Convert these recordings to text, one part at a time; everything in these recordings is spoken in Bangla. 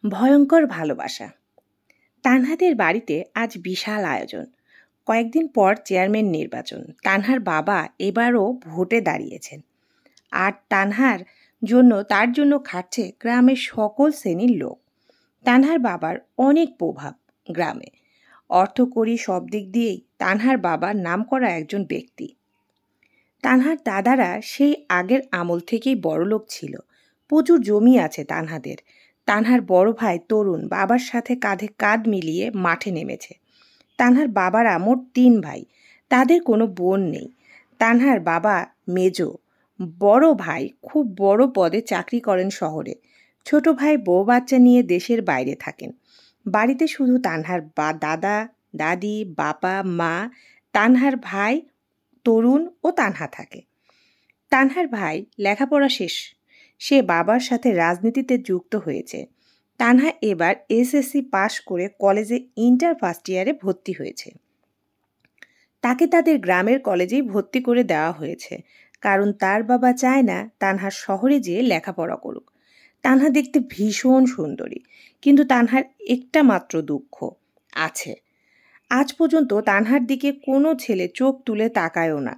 ভয়ঙ্কর ভালোবাসা। তানহাদের বাড়িতে আজ বিশাল আয়োজন। কয়েকদিন পর চেয়ারম্যান নির্বাচন। তানহার বাবা এবারও ভোটে দাঁড়িয়েছেন। আর তার জন্য খাটছে গ্রামের সকল শ্রেণীর লোক। তানহার বাবার অনেক প্রভাব গ্রামে। অর্থকড়ি সব দিক দিয়েই তানহার বাবার নামকরা একজন ব্যক্তি। তানহার দাদারা সেই আগের আমল থেকেই বড়লোক ছিল। প্রচুর জমি আছে তানহাদের। তানহার বড় ভাই তরুণ বাবার সাথে কাঁধে কাঁধ মিলিয়ে মাঠে নেমেছে। তানহার বাবারা মোট ৩ ভাই। তাদের কোনো বোন নেই। তানহার বাবা মেজো। বড় ভাই খুব বড় পদে চাকরি করেন শহরে। ছোট ভাই বউ বাচ্চা নিয়ে দেশের বাইরে থাকেন। বাড়িতে শুধু তানহার দাদা দাদি বাবা মা, তানহার ভাই তরুণ ও তানহা থাকে। তানহার ভাই লেখাপড়া শেষ। সে বাবার সাথে রাজনীতিতে যুক্ত হয়েছে। তানহা এবার এসএসসি পাশ করে কলেজে ইন্টার ফার্স্ট ইয়ারে ভর্তি হয়েছে। তাকে তাদের গ্রামের কলেজেই ভর্তি করে দেওয়া হয়েছে, কারণ তার বাবা চায় না তানহা শহরে যেয়ে লেখাপড়া করুক। তানহা দেখতে ভীষণ সুন্দরী, কিন্তু তানহার একটা মাত্র দুঃখ আছে। আজ পর্যন্ত তানহার দিকে কোনো ছেলে চোখ তুলে তাকায়ও না।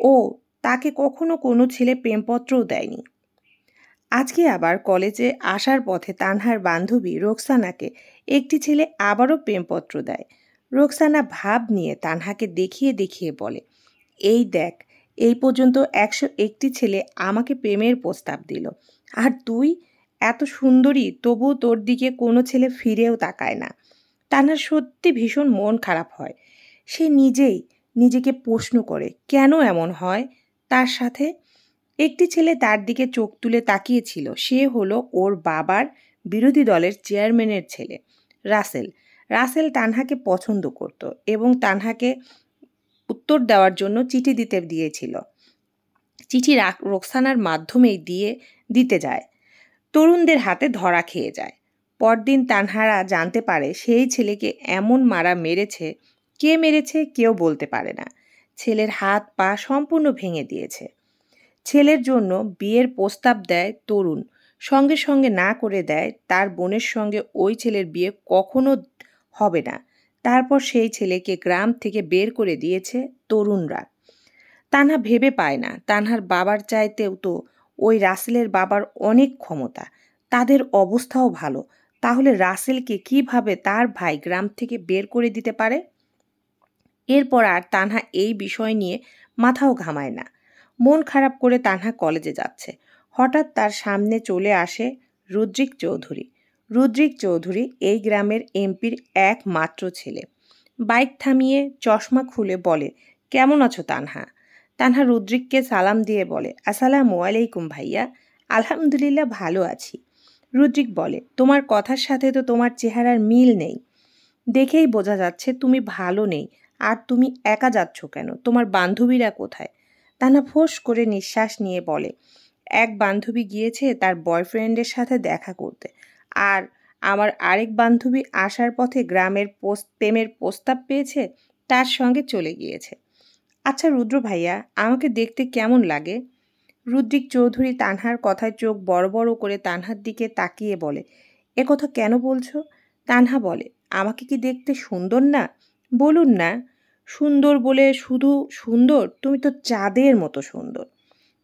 ও তাকে কখনো কোনো ছেলে প্রেমপত্রও দেয়নি। আজকে আবার কলেজে আসার পথে তানহার বান্ধবী রোকসানাকে একটি ছেলে আবারও প্রেমপত্র দেয়। রোকসানা ভাব নিয়ে তানহাকে দেখিয়ে দেখিয়ে বলে, এই দেখ, এই পর্যন্ত ১০১টি ছেলে আমাকে প্রেমের প্রস্তাব দিল, আর তুই এত সুন্দরী তবুও তোর দিকে কোনো ছেলে ফিরেও তাকায় না। তানহার সত্যি ভীষণ মন খারাপ হয়। সে নিজেকে প্রশ্ন করে কেন এমন হয় তার সাথে। একটি ছেলে তার দিকে চোখ তুলে তাকিয়েছিল। সে হলো ওর বাবার বিরোধী দলের চেয়ারম্যানের ছেলে, রাসেল। রাসেল তানহাকে পছন্দ করত এবং তানহাকে উত্তর দেওয়ার জন্য চিঠি দিয়েছিল। চিঠি রোকসানার মাধ্যমেই দিতে যায়। তরুণদের হাতে ধরা খেয়ে যায়। পরদিন তানহারা জানতে পারে সেই ছেলেকে এমন মারা মেরেছে, কে মেরেছে কেউ বলতে পারে না। ছেলের হাত পা সম্পূর্ণ ভেঙে দিয়েছে। ছেলের জন্য বিয়ের প্রস্তাব দেয় তরুণ। সঙ্গে সঙ্গে না করে দেয় তার বোনের সঙ্গে ওই ছেলের বিয়ে কখনো হবে না। তারপর সেই ছেলেকে গ্রাম থেকে বের করে দিয়েছে তরুণরা। তানহা ভেবে পায় না, তানহার বাবার চাইতেও তো ওই রাসেলের বাবার অনেক ক্ষমতা, তাদের অবস্থাও ভালো। তাহলে রাসেলকে কিভাবে তার ভাই গ্রাম থেকে বের করে দিতে পারে? এরপর আর তানহা এই বিষয় নিয়ে মাথাও ঘামায় না। মন খারাপ করে তানহা কলেজে যাচ্ছে। হঠাৎ তার সামনে চলে আসে রুদ্রিক চৌধুরী। রুদ্রিক চৌধুরী এই গ্রামের এমপির একমাত্র ছেলে। বাইক থামিয়ে চশমা খুলে বলে, কেমন আছো তানহা? তানহা রুদ্রিককে সালাম দিয়ে বলে, আসসালামু আলাইকুম ভাইয়া। আলহামদুলিল্লাহ ভালো আছি। রুদ্রিক বলে, তোমার কথার সাথে তো তোমার চেহারার মিল নেই। দেখেই বোঝা যাচ্ছে তুমি ভালো নেই। আর তুমি একা যাচ্ছ কেন? তোমার বান্ধবীরা কোথায়? তানহা ফোঁস করে নিঃশ্বাস নিয়ে বলে, এক বান্ধবী গিয়েছে তার বয়ফ্রেন্ডের সাথে দেখা করতে, আর আমার আরেক বান্ধবী আসার পথে গ্রামের প্রেমের প্রস্তাব পেয়েছে, তার সঙ্গে চলে গিয়েছে। আচ্ছা রুদ্র ভাইয়া, আমাকে দেখতে কেমন লাগে? রুদ্রিক চৌধুরী তানহার কথায় চোখ বড় বড় করে তানহার দিকে তাকিয়ে বলে, এ কথা কেন বলছো? তানহা বলে, আমাকে কি দেখতে সুন্দর না? বলুন না। সুন্দর বলে শুধু সুন্দর? তুমি তো চাঁদের মতো সুন্দর।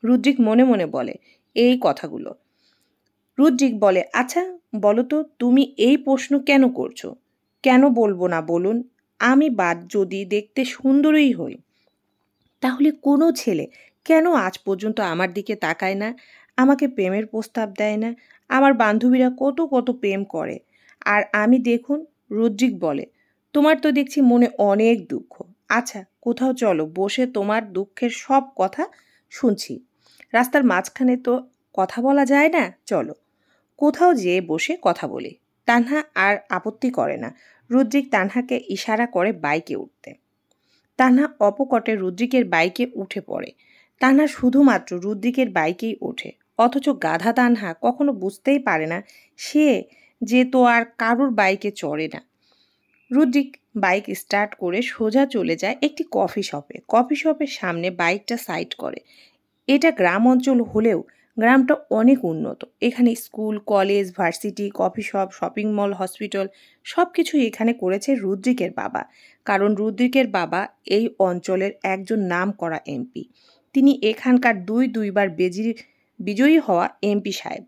রুদ্রিক মনে মনে বলে এই কথাগুলো। রুদ্রিক বলে, আচ্ছা বলো তো, তুমি এই প্রশ্ন কেন করছো? কেন বলবো না বলুন? আমি যদি দেখতে সুন্দরই হই, তাহলে কোনো ছেলে কেন আজ পর্যন্ত আমার দিকে তাকায় না, আমাকে প্রেমের প্রস্তাব দেয় না? আমার বান্ধবীরা কত কত প্রেম করে, আর আমি দেখুন। রুদ্রিক বলে, তোমার তো দেখছি মনে অনেক দুঃখ। আচ্ছা কোথাও চলো, বসে তোমার দুঃখের সব কথা শুনছি। রাস্তার মাঝখানে তো কথা বলা যায় না, চলো কোথাও যেয়ে বসে কথা বলি। তানহা আর আপত্তি করে না। রুদ্রিক তানহাকে ইশারা করে বাইকে উঠতে। তানহা অপকটে রুদ্রিকের বাইকে উঠে পড়ে। তানহা শুধুমাত্র রুদ্রিকের বাইকেই ওঠে, অথচ গাধা তানহা কখনো বুঝতেই পারে না সে যে তো আর কারুর বাইকে চড়ে না। রুদ্রিক বাইক স্টার্ট করে সোজা চলে যায় একটি কফি শপে। কফি শপের সামনে বাইকটা সাইড করে। এটা গ্রাম অঞ্চল হলেও গ্রামটা অনেক উন্নত। এখানে school, college, varsity, coffee shop, shopping mall, hospital সব কিছুই এখানে করেছে রুদ্রিকের বাবা। কারণ রুদ্রিকের বাবা এই অঞ্চলের একজন নামকরা এমপি। তিনি এখানকার দুইবার বিজয়ী হওয়া এমপি সাহেব।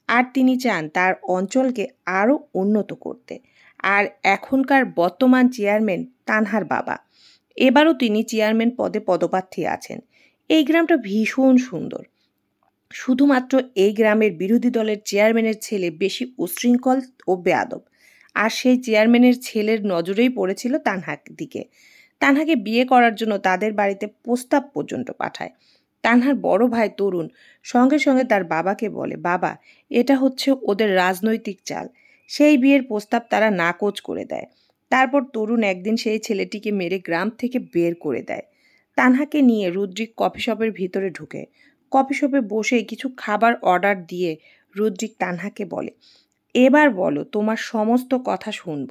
আর তিনি চান তার অঞ্চলকে আরও উন্নত করতে। আর এখনকার বর্তমান চেয়ারম্যান তানহার বাবা। এবারও তিনি চেয়ারম্যান পদে পদপ্রার্থী আছেন। এই গ্রামটা ভীষণ সুন্দর। শুধুমাত্র এই গ্রামের বিরোধী দলের চেয়ারম্যানের ছেলে বেশি উচ্ছৃঙ্খল ও বেয়াদব। আর সেই চেয়ারম্যানের ছেলের নজরেই পড়েছিল তানহার দিকে। তানহাকে বিয়ে করার জন্য তাদের বাড়িতে প্রস্তাব পর্যন্ত পাঠায়। তানহার বড় ভাই তরুণ সঙ্গে সঙ্গে তার বাবাকে বলে, বাবা, এটা হচ্ছে ওদের রাজনৈতিক চাল। সেই বিয়ের প্রস্তাব তারা নাকচ করে দেয়। তারপর তরুণ একদিন সেই ছেলেটিকে মেরে গ্রাম থেকে বের করে দেয়। তানহাকে নিয়ে রুদ্রিক কফি শপের ভিতরে ঢুকে। কফি শপে বসে কিছু খাবার অর্ডার দিয়ে রুদ্রিক তানহাকে বলে, এবার বলো, তোমার সমস্ত কথা শুনব।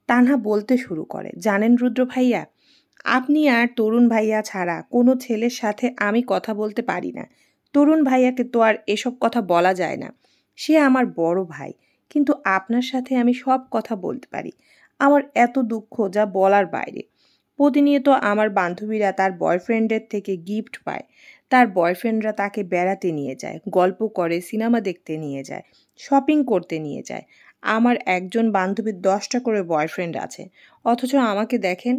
তানহা বলতে শুরু করে, জানেন রুদ্র ভাইয়া, আপনি আর তরুণ ভাইয়া ছাড়া কোনো ছেলের সাথে আমি কথা বলতে পারি না। তরুণ ভাইয়াকে তো আর এসব কথা বলা যায় না। সে আমার বড় ভাই, কিন্তু আপনার সাথে আমি সব কথা বলতে পারি। আমার এত দুঃখ যা বলার বাইরে। প্রতিনিয়ত আমার বান্ধবীরা তার বয়ফ্রেন্ডের থেকে গিফট পায়। তার বয়ফ্রেন্ডরা তাকে বেড়াতে নিয়ে যায়, গল্প করে, সিনেমা দেখতে নিয়ে যায়, শপিং করতে নিয়ে যায়। আমার একজন বান্ধবীর 10টা করে বয়ফ্রেন্ড আছে, অথচ আমাকে দেখেন,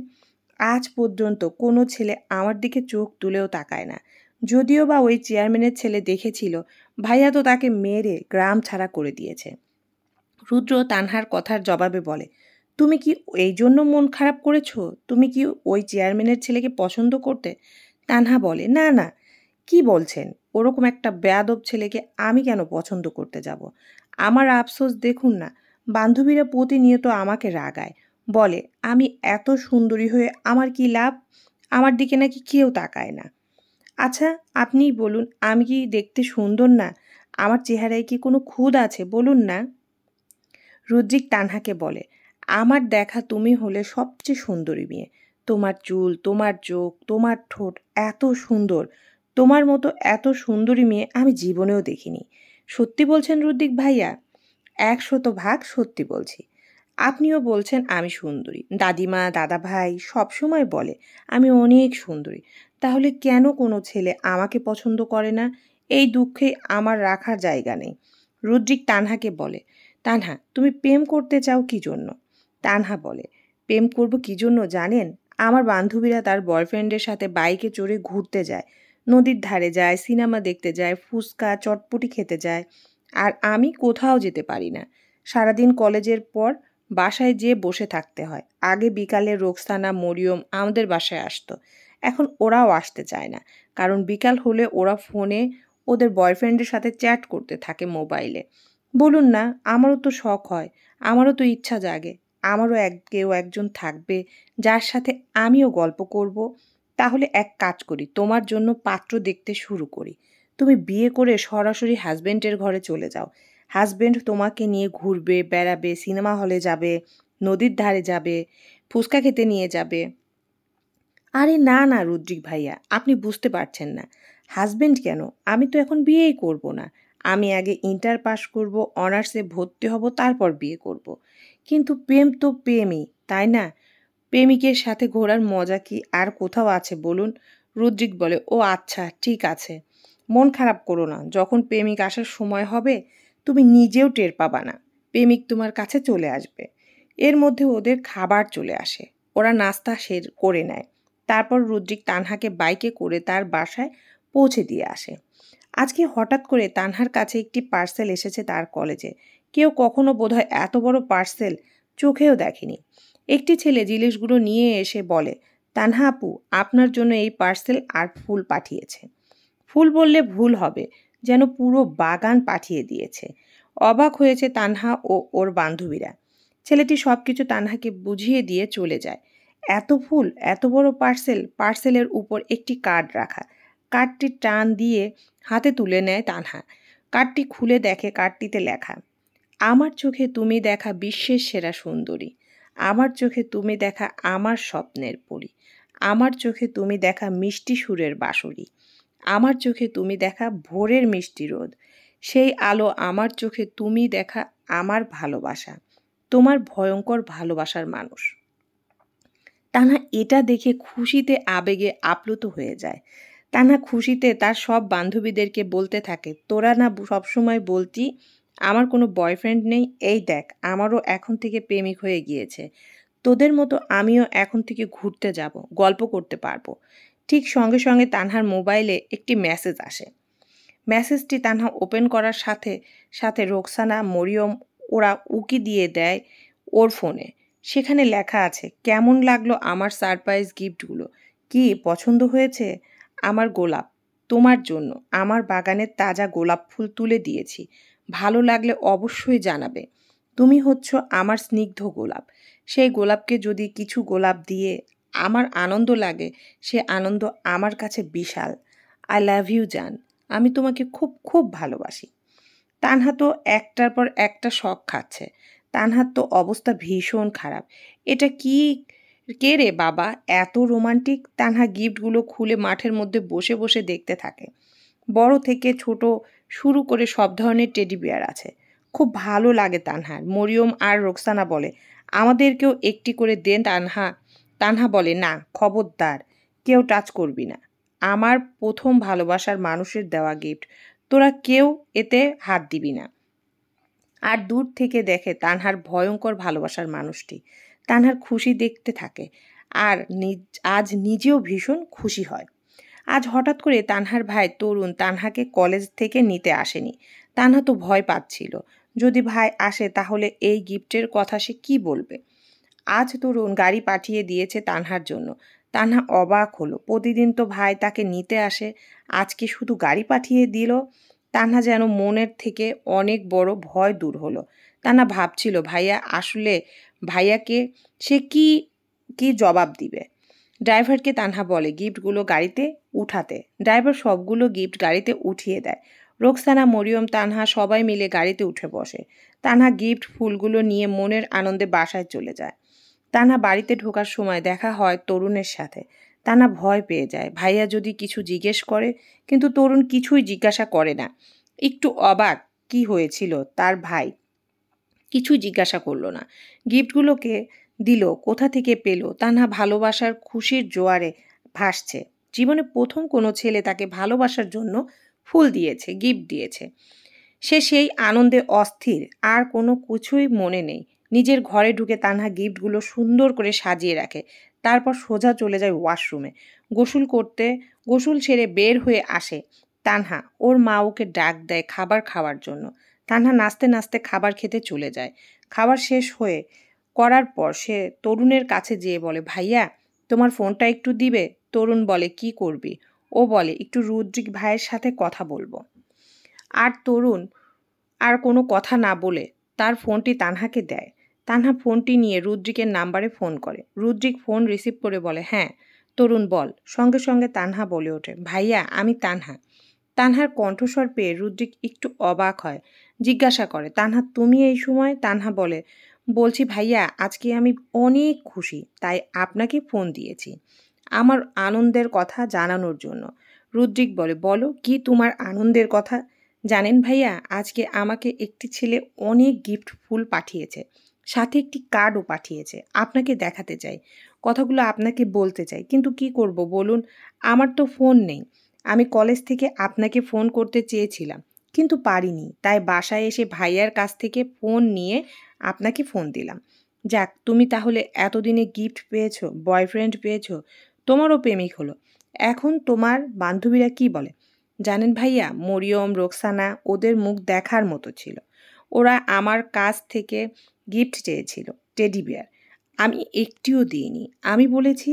আজ পর্যন্ত কোনো ছেলে আমার দিকে চোখ তুলেও তাকায় না। যদিও বা ওই চেয়ারম্যানের ছেলে দেখেছিল, ভাইয়া তো তাকে মেরে গ্রাম ছাড়া করে দিয়েছে। রুদ্র তানহার কথার জবাবে বলে, তুমি কি এই জন্য মন খারাপ করেছো? তুমি কি ওই চেয়ারম্যানের ছেলেকে পছন্দ করতে? তানহা বলে, না না, কি বলছেন? ওরকম একটা বেয়াদব ছেলেকে আমি কেন পছন্দ করতে যাব? আমার আফসোস দেখুন না, বান্ধবীরা প্রতিনিয়ত আমাকে রাগায়, বলে আমি এত সুন্দরী হয়ে আমার কি লাভ? আমার দিকে নাকি কেউ তাকায় না। আচ্ছা, আপনিই বলুন, আমি কি দেখতে সুন্দর না? আমার চেহারায় কি কোনো খুঁত আছে বলুন না? রুদ্রিক তানহাকে বলে, আমার দেখা তুমি হলে সবচেয়ে সুন্দরী মেয়ে। তোমার চুল, তোমার চোখ, তোমার ঠোঁট এত সুন্দর। তোমার মতো এত সুন্দরী মেয়ে আমি জীবনেও দেখিনি। সত্যি বলছেন রুদ্রিক ভাইয়া? 100% সত্যি বলছি। আপনিও বলছেন আমি সুন্দরী। দাদিমা, দাদাভাই সবসময় বলে আমি অনেক সুন্দরী। তাহলে কেন কোনো ছেলে আমাকে পছন্দ করে না? এই দুঃখে আমার রাখার জায়গা নেই। রুদ্রিক তানহাকে বলে, তানহা, তুমি প্রেম করতে চাও কি জন্য? তানহা বলে, প্রেম করব কি জন্য জানেন? আমার বান্ধবীরা তার বয়ফ্রেন্ডের সাথে বাইকে চড়ে ঘুরতে যায়, নদীর ধারে যায়, সিনেমা দেখতে যায়, ফুচকা চটপটি খেতে যায়। আর আমি কোথাও যেতে পারি না। সারাদিন কলেজের পর বাসায় যেয়ে বসে থাকতে হয়। আগে বিকালে রোকসানা, মরিয়ম আমাদের বাসায় আসতো। এখন ওরাও আসতে চায় না। কারণ বিকাল হলে ওরা ফোনে ওদের বয়ফ্রেন্ডের সাথে চ্যাট করতে থাকে মোবাইলে। বলুন না, আমারও তো শখ হয়, আমারও তো ইচ্ছা জাগে, আমারও কেউ একজন থাকবে যার সাথে আমিও গল্প করব। তাহলে এক কাজ করি, তোমার জন্য পাত্র দেখতে শুরু করি। তুমি বিয়ে করে সরাসরি হাজবেন্ডের ঘরে চলে যাও। হাজবেন্ড তোমাকে নিয়ে ঘুরবে, বেড়াবে, সিনেমা হলে যাবে, নদীর ধারে যাবে, ফুচকা খেতে নিয়ে যাবে। আরে না না রুদ্রিক ভাইয়া, আপনি বুঝতে পারছেন না। হাজবেন্ড কেন, আমি তো এখন বিয়েই করব না। আমি আগে ইন্টার পাস করব, অনার্সে ভর্তি হব, তারপর বিয়ে করব। কিন্তু প্রেম তো প্রেমই, তাই না? প্রেমিকের সাথে ঘোরার মজা কি আর কোথাও আছে বলুন? রুদ্রিক বলে, ও আচ্ছা, ঠিক আছে। মন খারাপ করো না, যখন প্রেমিক আসার সময় হবে তুমি নিজেও টের পাবা না। প্রেমিক তোমার কাছে চলে আসবে। এর মধ্যে ওদের খাবার চলে আসে। ওরা নাস্তা করে নেয়। তারপর রুদ্রিক তানহাকে বাইকে করে তার বাসায় পৌঁছে দিয়ে আসে। আজকে হঠাৎ করে তানহার কাছে একটি পার্সেল এসেছে তার কলেজে। কেউ কখনো বোধহয় এত বড় পার্সেল চোখেও দেখেনি। একটি ছেলে জিনিসগুলো নিয়ে এসে বলে, তানহা আপু, আপনার জন্য এই পার্সেল আর ফুল পাঠিয়েছে। ফুল বললে ভুল হবে, যেন পুরো বাগান পাঠিয়ে দিয়েছে। অবাক হয়েছে তানহা ও ওর বান্ধবীরা। ছেলেটি সব কিছু তানহাকে বুঝিয়ে দিয়ে চলে যায়। এত ফুল, এত বড় পার্সেল, পার্সেলের উপর একটি কার্ড রাখা। কার্ডটি টান দিয়ে হাতে তুলে নেয় তানহা। কার্ডটি খুলে দেখে কার্ডটিতে লেখা, আমার চোখে তুমি দেখা বিশ্বের সেরা সুন্দরী। আমার চোখে তুমি দেখা আমার স্বপ্নের পরী। আমার চোখে তুমি দেখা মিষ্টি সুরের বাঁশরী। আমার চোখে তুমি দেখা ভোরের মিষ্টি রোদ, সেই আলো আমার চোখে তুমি দেখা আমার ভালোবাসা, তোমার ভয়ঙ্কর ভালোবাসার মানুষ। তানহা এটা দেখে খুশিতে আবেগে আপ্লুত হয়ে যায়। তানহা খুশিতে তার সব বান্ধবীদেরকে বলতে থাকে, তোরা না সবসময় বলতি আমার কোনো বয়ফ্রেন্ড নেই, এই দেখ আমারও এখন থেকে প্রেমিক হয়ে গিয়েছে। তোদের মতো আমিও এখন থেকে ঘুরতে যাব, গল্প করতে পারবো। ঠিক সঙ্গে সঙ্গে তানহার মোবাইলে একটি মেসেজ আসে। মেসেজটি তানহা ওপেন করার সাথে সাথে রোকসানা, মরিয়ম ওরা উকি দিয়ে দেয় ওর ফোনে। সেখানে লেখা আছে, কেমন লাগলো আমার সারপ্রাইজ গিফটগুলো, কি পছন্দ হয়েছে? আমার গোলাপ তোমার জন্য আমার বাগানের তাজা গোলাপ ফুল তুলে দিয়েছি, ভালো লাগলে অবশ্যই জানাবে। তুমি হচ্ছ আমার স্নিগ্ধ গোলাপ, সেই গোলাপকে যদি কিছু গোলাপ দিয়ে আমার আনন্দ লাগে, সে আনন্দ আমার কাছে বিশাল। আই লাভ ইউ জান, আমি তোমাকে খুব খুব ভালোবাসি। তানহা তো একটার পর একটা শখ খাচ্ছে। তানহার তো অবস্থা ভীষণ খারাপ। এটা কি, কে রে বাবা এত রোমান্টিক? তানহা গিফটগুলো খুলে মাঠের মধ্যে বসে বসে দেখতে থাকে। বড় থেকে ছোট শুরু করে সব ধরনের টেডি বিয়ার আছে। খুব ভালো লাগে তানহার। মরিয়ম আর রোকসানা বলে, আমাদেরকেও একটি করে দেন তানহা। তানহা বলে, না খবরদার, কেউ টাচ করবি না, আমার প্রথম ভালোবাসার মানুষের দেওয়া গিফট, তোরা কেউ এতে হাত দিবি না। আর দূর থেকে দেখে তানহার ভয়ঙ্কর ভালোবাসার মানুষটি। তানহার খুশি দেখতে থাকে আর আজ নিজেও ভীষণ খুশি হয়। আজ হঠাৎ করে তানহার ভাই তরুণ তানহাকে কলেজ থেকে নিতে আসেনি। তানহা তো ভয় পাচ্ছিল, যদি ভাই আসে তাহলে এই গিফটের কথা সে কি বলবে। আজ তরুণ গাড়ি পাঠিয়ে দিয়েছে তানহার জন্য। তানহা অবাক হলো, প্রতিদিন তো ভাই তাকে নিতে আসে, আজকে শুধু গাড়ি পাঠিয়ে দিল। তানহা যেন মনের থেকে অনেক বড় ভয় দূর হলো। তানহা ভাবছিল ভাইয়া আসলে ভাইয়াকে সে কি কি জবাব দিবে। ড্রাইভারকে তানহা বলে গিফটগুলো গাড়িতে উঠাতে। ড্রাইভার সবগুলো গিফট গাড়িতে উঠিয়ে দেয়। রোকসানা, মরিয়ম, তানহা সবাই মিলে গাড়িতে উঠে বসে। তানহা গিফট ফুলগুলো নিয়ে মনের আনন্দে বাসায় চলে যায়। তানহা বাড়িতে ঢোকার সময় দেখা হয় তরুণের সাথে। তানহা ভয় পেয়ে যায় ভাইয়া যদি কিছু জিজ্ঞেস করে, কিন্তু তরুণ কিছুই জিজ্ঞাসা করে না। একটু অবাক কি হয়েছিল তার ভাই, কিছুই জিজ্ঞাসা করলো না। গিফটগুলোকে দিল, কোথা থেকে পেল। তানহা ভালোবাসার খুশির জোয়ারে ভাসছে। জীবনে প্রথম কোনো ছেলে তাকে ভালোবাসার জন্য ফুল দিয়েছে, গিফট দিয়েছে। সে সেই আনন্দে অস্থির, আর কোনো কিছুই মনে নেই। নিজের ঘরে ঢুকে তানহা গিফটগুলো সুন্দর করে সাজিয়ে রাখে। তারপর সোজা চলে যায় ওয়াশরুমে গোসল করতে। গোসল সেরে বের হয়ে আসে তানহা। ওর মা ওকে ডাক দেয় খাবার খাওয়ার জন্য। তানহা নাচতে নাচতে খাবার খেতে চলে যায়। খাবার শেষ হয়ে করার পর সে তরুণের কাছে যেয়ে বলে, ভাইয়া তোমার ফোনটা একটু দিবে? তরুণ বলে, কি করবি? ও বলে, একটু রুদ্রিক ভাইয়ের সাথে কথা বলবো। আর তরুণ আর কোনো কথা না বলে তার ফোনটি তানহাকে দেয়। তানহা ফোনটি নিয়ে রুদ্রিকের নাম্বারে ফোন করে। রুদ্রিক ফোন রিসিভ করে বলে, হ্যাঁ তরুণ বল। সঙ্গে সঙ্গে তানহা বলে ওঠে, ভাইয়া আমি তানহা। তানহার কণ্ঠস্বর পেয়ে রুদ্রিক একটু অবাক হয়, জিজ্ঞাসা করে, তানহা তুমি এই সময়? তানহা বলে, বলছি ভাইয়া আজকে আমি অনেক খুশি, তাই আপনাকে ফোন দিয়েছি আমার আনন্দের কথা জানানোর জন্য। রুদ্রিক বলে, বলো কি তোমার আনন্দের কথা? জানেন ভাইয়া, আজকে আমাকে একটি ছেলে অনেক গিফট ফুল পাঠিয়েছে, সাথে একটি কার্ডও পাঠিয়েছে। আপনাকে দেখাতে চাই, কথাগুলো আপনাকে বলতে চাই, কিন্তু কি করব বলুন, আমার তো ফোন নেই। আমি কলেজ থেকে আপনাকে ফোন করতে চেয়েছিলাম, কিন্তু পারিনি, তাই বাসায় এসে ভাইয়ার কাছ থেকে ফোন নিয়ে আপনাকে ফোন দিলাম। যাক, তুমি তাহলে এতদিনে গিফট পেয়েছো, বয়ফ্রেন্ড পেয়েছো, তোমারও প্রেমিক হলো। এখন তোমার বান্ধবীরা কি বলে জানেন ভাইয়া? মরিয়ম, রোকসানা ওদের মুখ দেখার মতো ছিল। ওরা আমার কাছ থেকে গিফট চেয়েছিল, টেডি বিয়ার। আমি একটিও দিইনি। আমি বলেছি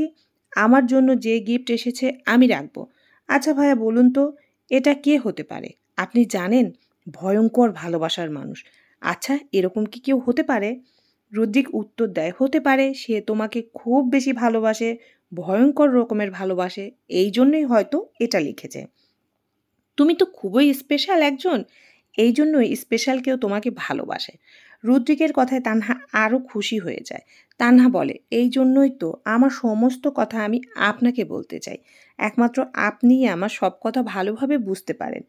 আমার জন্য যে গিফট এসেছে আমি রাখবো। আচ্ছা ভাইয়া বলুন তো, এটা কে হতে পারে? আপনি জানেন, ভয়ঙ্কর ভালোবাসার মানুষ। আচ্ছা এরকম কি কেউ হতে পারে? রুদ্রিক উত্তর দেয়, হতে পারে সে তোমাকে খুব বেশি ভালোবাসে, ভয়ঙ্কর রকমের ভালোবাসে, এই জন্যই হয়তো এটা লিখেছে। তুমি তো খুবই স্পেশাল একজন, এই জন্যই স্পেশাল কেউ তোমাকে ভালোবাসে। রুদ্রিকের কথায় তানহা আরও খুশি হয়ে যায়। তানহা বলে, এই জন্যই তো আমার সমস্ত কথা আমি আপনাকে বলতে চাই। একমাত্র আপনিই আমার সব কথা ভালোভাবে বুঝতে পারেন,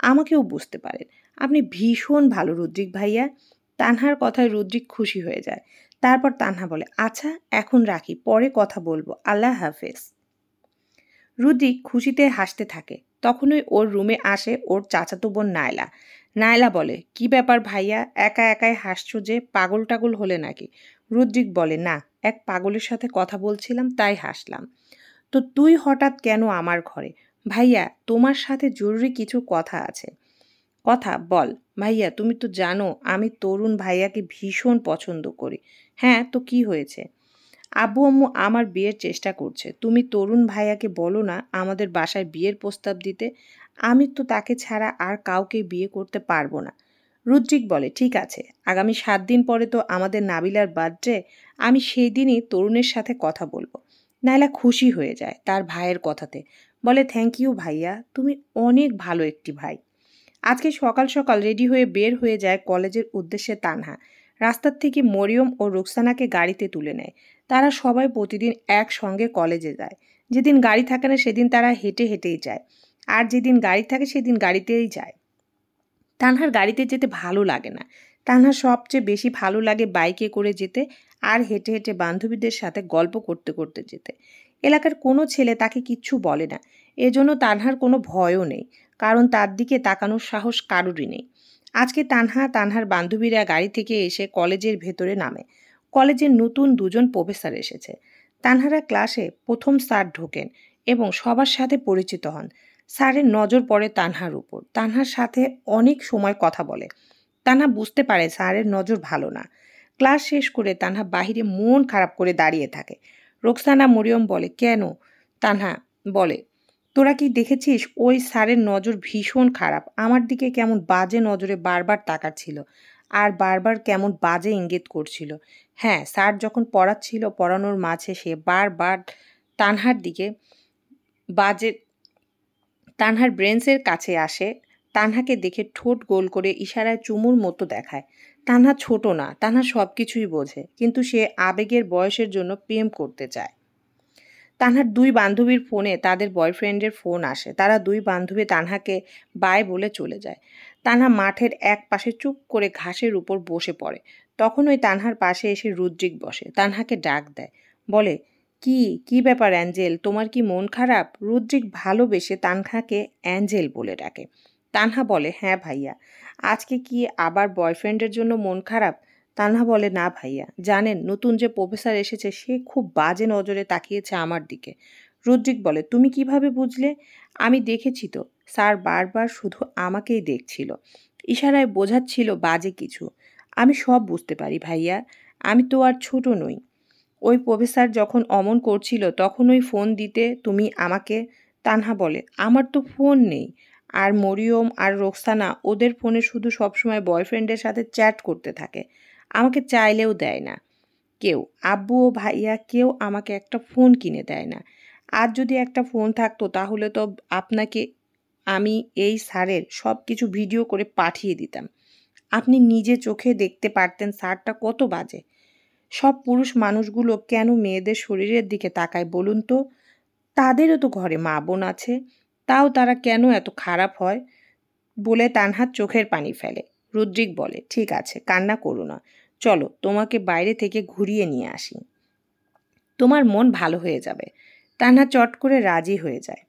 আমাকেও বুঝতে পারেন। আপনি ভীষণ ভালো রুদ্রিক ভাইয়া। তানহার কথায় রুদ্রিক খুশি হয়ে যায়। তারপর তানহা বলে, আচ্ছা এখন রাখি, পরে কথা বলবো, আল্লাহ হাফেজ। রুদ্রিক খুশিতে হাসতে থাকে। তখনই ওর রুমে আসে ওর চাচাতো বোন নায়লা। নায়লা বলে, কি ব্যাপার ভাইয়া, একা একাই হাসছো যে, পাগল টাগল হলে নাকি? রুদ্রিক বলে, না, এক পাগলের সাথে কথা বলছিলাম তাই হাসলাম। তো তুই হঠাৎ কেন আমার ঘরে? ভাইয়া, তোমার সাথে জরুরি কিছু কথা আছে। কথা বল। ভাইয়া, তুমি তো জানো আমি তরুণ ভাইয়াকে ভীষণ পছন্দ করি। হ্যাঁ, তো কি হয়েছে? আব্বু আম্মু আমার বিয়ের চেষ্টা করছে। তুমি তরুণ ভাইয়াকে বলো না আমাদের বাসায় বিয়ের প্রস্তাব দিতে। আমি তো তাকে ছাড়া আর কাউকে বিয়ে করতে পারবো না। রুদ্রিক বলে, ঠিক আছে, আগামী 7 দিন পরে তো আমাদের নাবিলার বার্থডে। আমি সেই দিনই তরুণের সাথে কথা বলবো। নাইলা খুশি হয়ে যায় তার ভাইয়ের কথাতে। বলে, থ্যাংক ইউ ভাইয়া, তুমি অনেক ভালো একটি ভাই। আজকে সকাল সকাল রেডি হয়ে বের হয়ে যায় কলেজের উদ্দেশ্যে তানহা। রাস্তার থেকে মরিয়ম ও রুকসানাকে গাড়িতে তুলে নেয়। তারা সবাই প্রতিদিন একসঙ্গে কলেজে যায়। যেদিন গাড়ি থাকে না সেদিন তারা হেঁটে হেঁটেই যায়, আর যেদিন গাড়ি থাকে সেদিন গাড়িতেই যায়। তানহার গাড়িতে যেতে ভালো লাগে না। তানহার সবচেয়ে বেশি ভালো লাগে বাইকে করে যেতে আর হেঁটে হেঁটে বান্ধবীদের সাথে গল্প করতে করতে যেতে। এলাকার কোনো ছেলে তাকে কিচ্ছু বলে না। এজন্য তানহার কোনো ভয়ও নেই, কারণ তার দিকে তাকানোর সাহস কারোরই নেই। আজকে তানহার বান্ধবীরা গাড়ি থেকে এসে কলেজের ভেতরে নামে। কলেজের নতুন 2জন প্রফেসর এসেছে। তানহারা ক্লাসে প্রথম স্যার ঢোকেন এবং সবার সাথে পরিচিত হন। স্যারের নজর পড়ে তানহার উপর। তানহার সাথে অনেক সময় কথা বলে। তানহা বুঝতে পারে স্যারের নজর ভালো না। ক্লাস শেষ করে তানহা বাহিরে মন খারাপ করে দাঁড়িয়ে থাকে। রোকসানা মরিয়ম বলে, কেন? তানহা বলে, তোরা কি দেখেছিস ওই স্যারের নজর ভীষণ খারাপ। আমার দিকে কেমন বাজে নজরে বারবার তাকাচ্ছিল আর বারবার কেমন বাজে ইঙ্গিত করছিল। হ্যাঁ, স্যার যখন পড়াচ্ছিল পড়ানোর মাঝে সে বারবার তানহার দিকে বাজে তানহার ব্রেন্সের কাছে আসে। তানহাকে দেখে ঠোঁট গোল করে ইশারায় চুমুর মতো দেখায়। তানহা ছোট না, তানহা সব কিছুই বোঝে, কিন্তু সে আবেগের বয়সের জন্য প্রেম করতে চায়। তানহার 2 বান্ধবীর ফোনে তাদের বয়ফ্রেন্ডের ফোন আসে। তারা 2 বান্ধবী তানহাকে বাই বলে চলে যায়। তানহা মাঠের এক পাশে চুপ করে ঘাসের উপর বসে পড়ে। তখন ওই তানহার পাশে এসে রুদ্রিক বসে, তানহাকে ডাক দেয়। বলে, কি ব্যাপার অ্যাঞ্জেল, তোমার কি মন খারাপ? রুদ্রিক ভালোবেসে তানহাকে অ্যাঞ্জেল বলে ডাকে। তানহা বলে, হ্যাঁ ভাইয়া। আজকে কি আবার বয়ফ্রেন্ডের জন্য মন খারাপ? তানহা বলে, না ভাইয়া, জানেন নতুন যে প্রফেসর এসেছে সে খুব বাজে নজরে তাকিয়েছে আমার দিকে। রুদ্রিক বলে, তুমি কিভাবে বুঝলে? আমি দেখেছি তো, স্যার বারবার শুধু আমাকেই দেখছিল, ইশারায় বোঝাচ্ছিল বাজে কিছু। আমি সব বুঝতে পারি ভাইয়া, আমি তো আর ছোট নই। ওই প্রফেসর যখন অমন করছিল তখন ওই ফোন দিতে তুমি আমাকে। তানহা বলে, আমার তো ফোন নেই। আর মরিয়ম আর রোকসানা ওদের ফোনে শুধু সবসময় বয়ফ্রেন্ডের সাথে চ্যাট করতে থাকে, আমাকে চাইলেও দেয় না কেউ। আব্বু ও ভাইয়া কেউ আমাকে একটা ফোন কিনে দেয় না। আর যদি একটা ফোন থাকতো তাহলে তো আপনাকে আমি এই স্যারের সব কিছু ভিডিও করে পাঠিয়ে দিতাম। আপনি নিজে চোখে দেখতে পারতেন স্যারটা কত বাজে। সব পুরুষ মানুষগুলো কেন মেয়েদের শরীরের দিকে তাকায় বলুন তো? তাদেরও তো ঘরে মা বোন আছে, তাও তারা কেন এত খারাপ হয়? বলে তানহা চোখের পানি ফেলে। রুদ্রিক বলে, ঠিক আছে, কান্না করো না, চলো তোমাকে বাইরে থেকে ঘুরিয়ে নিয়ে আসি, তোমার মন ভালো হয়ে যাবে। তানহা চট করে রাজি হয়ে যায়।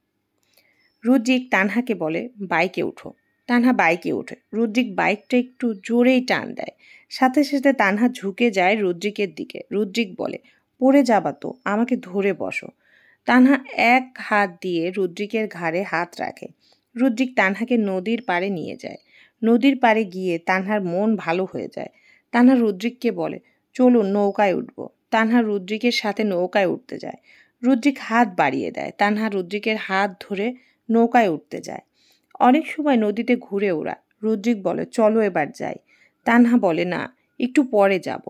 রুদ্রিক তানহাকে বলে, বাইকে উঠো। তানহা বাইকে ওঠে। রুদ্রিক বাইকটা একটু জোরেই টান দেয়। সাথে সাথে তানহা ঝুঁকে যায় রুদ্রিকের দিকে। রুদ্রিক বলে, পড়ে যাবা তো, আমাকে ধরে বসো। তানহা এক হাত দিয়ে রুদ্রিকের ঘাড়ে হাত রাখে। রুদ্রিক তানহাকে নদীর পাড়ে নিয়ে যায়। নদীর পাড়ে গিয়ে তানহার মন ভালো হয়ে যায়। তানহা রুদ্রিককে বলে, চলুন নৌকায় উঠব। তানহা রুদ্রিকের সাথে নৌকায় উঠতে যায়। রুদ্রিক হাত বাড়িয়ে দেয়। তানহা রুদ্রিকের হাত ধরে নৌকায় উঠতে যায়। অনেক সময় নদীতে ঘুরে ওরা। রুদ্রিক বলে, চলো এবার যাই। তানহা বলে, না, একটু পরে যাব।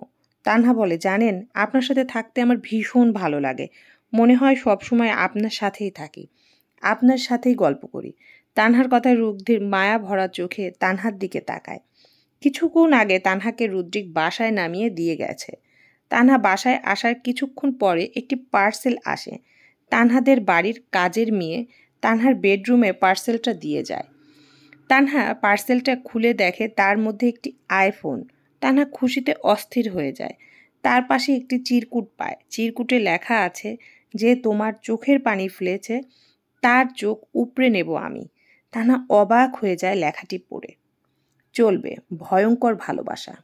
তানহা বলে, জানেন আপনার সাথে থাকতে আমার ভীষণ ভালো লাগে। মনে হয় সবসময় আপনার সাথেই থাকি, আপনার সাথেই গল্প করি। তানহার কথায় রুদ্রিক মায়া ভরা চোখে তানহার দিকে তাকায়। কিছুক্ষণ আগে তানহাকে রুদ্রিক বাসায় নামিয়ে দিয়ে গেছে। তানহা বাসায় আসার কিছুক্ষণ পরে একটি পার্সেল আসে। তানহাদের বাড়ির কাজের মেয়ে তানহার বেডরুমে পার্সেলটা দিয়ে যায়। তানহা পার্সেলটা খুলে দেখে তার মধ্যে একটি আইফোন। তানহা খুশিতে অস্থির হয়ে যায়। তার পাশে একটি চিরকুট পায়। চিরকুটে লেখা আছে, যে তোমার চোখের পানি ফেলেছে তার চোখ উপড়ে নেব আমি। তানহা অবাক হয়ে যায় লেখাটি পড়ে। চলবে ভয়ঙ্কর ভালোবাসা।